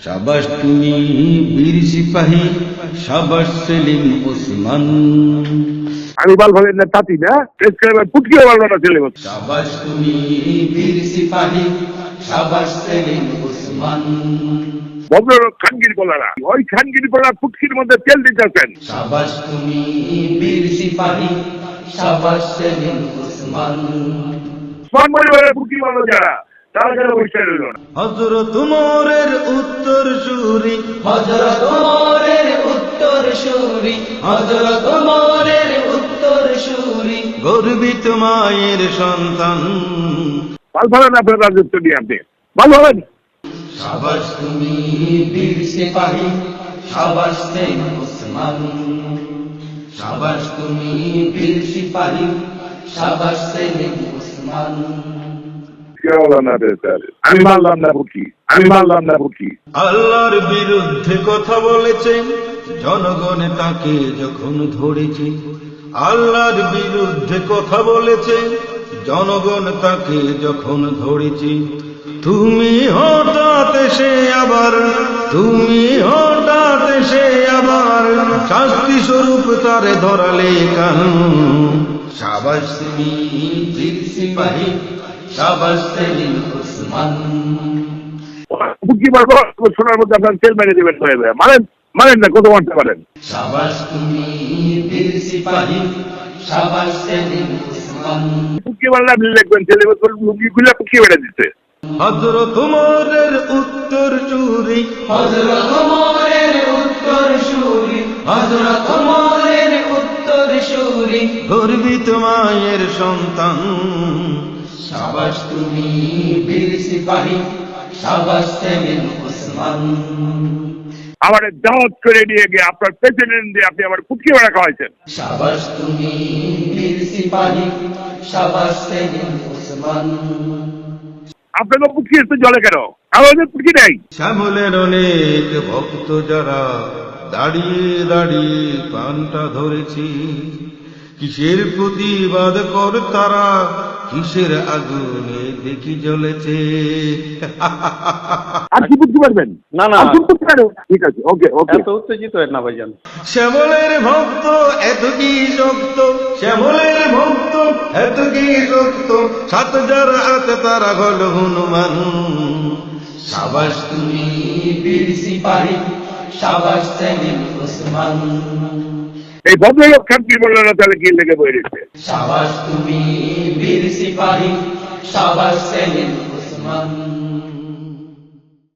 শাবাশ তুমি বীর সিপাহী, শাবাশ সেলিম ওসমান। আমি বাল ভাবেন না তাঁতি না প্রেসক্রাইবার পুটকিও বলবো না ছেলে। শাবাশ তুমি বীর সিপাহী, শাবাশ সেলিম ওসমান। ভদ্রলোক খানগির বলারা ওই খানগির বলা পুটকির মধ্যে তেল দিতেছেন। শাবাশ তুমি বীর সিপাহী, শাবাশ সেলিম ওসমান। ওসমান পরিবারের পুটকি বলো যারা, তারা যেন বসে রইল না। হযরত উমরের উত্তর সুরি, হযরত উমরের উত্তর সুরি, হযরত উমরের উত্তর সুরি, গর্বিত মায়ের সন্তান। বাল ভাবেন আপনার রাজত্ব নিয়ে আপনি বাল ভাবেন। শাবাশ তুমি বীর সিপাহী, শাবাশ সেলিম ওসমান। শাবাশ তুমি বীর সিপাহী, শাবাশ সেলিম ওসমান। আমি মানলাম না পুটকি, আমি মানলাম না পুটকি। আল্লাহর বিরুদ্ধে কথা বলেছে, জনগণে তাকে যখন ধরেছে। আল্লাহর বিরুদ্ধে কথা বলেছে, জনগণ তাকে যখন ধরেছে। তুমি হঠাৎ এসে আবার, তুমি হঠাৎ এসে আবার শাস্তি স্বরূপ তারে ধরালে কান। শাবাশ তুমি বীর সিপাহী, শাবাশ সেলিম ওসমান। পুটকি বলবো শোনার মধ্যে আপনার তেল মেরে দেবেন হয়ে যায়। মানেন মানেন না কত মানতে পারেন। শাবাশ তুমি বীর সিপাহী, শাবাশ সেলিম ওসমান। পুটকি বললে আপনি লিখবেন ছেলে লুঙ্গি খুলে পুটকি বেড়ে দিচ্ছে। হযরত উমরের উত্তর সুরি, হযরত উমরের উত্তর সুরি, হযরত উমরের উত্তর সুরি, গর্বিত মায়ের সন্তান। শাবাশ তুমি বীর সিপাহী, শাবাশ সেলিম ওসমান। আমার দাওয়াত করে নিয়ে গিয়ে আপনার প্রেসিডেন্ট দিয়ে আপনি আমার পুটকি বেড়া খাওয়াইছেন। শাবাশ তুমি বীর সিপাহী, শাবাশ সেলিম ওসমান। আপনাকে পুটকি একটু জলে কেন, আমাদের পুটকি নেই। শ্যামলের অনেক ভক্ত যারা দাঁড়িয়ে দাঁড়িয়ে প্রাণটা ধরেছি। কিসের প্রতিবাদ কর তারা, কিসের আগুনে দেখি জ্বলেছে। আর কি পুটকি পারবেন? না না, ঠিক আছে, ওকে ওকে। এত উত্তেজিত না ভাইজান। শ্যামলের ভক্ত এত কি শক্ত, শ্যামলের ভক্ত এত কি শক্ত, সাত যারা আছে তারা হল হনুমান। শাবাশ তুমি বীর সিপাহী, শাবাশ সেলিম ওসমান। এই ভদ্রলোক খানগির বললো না তাহলে কি লেগে বই রয়েছে। শাবাশ তুমি বীর সিপাহী, শাবাশ সেলিম ওসমান।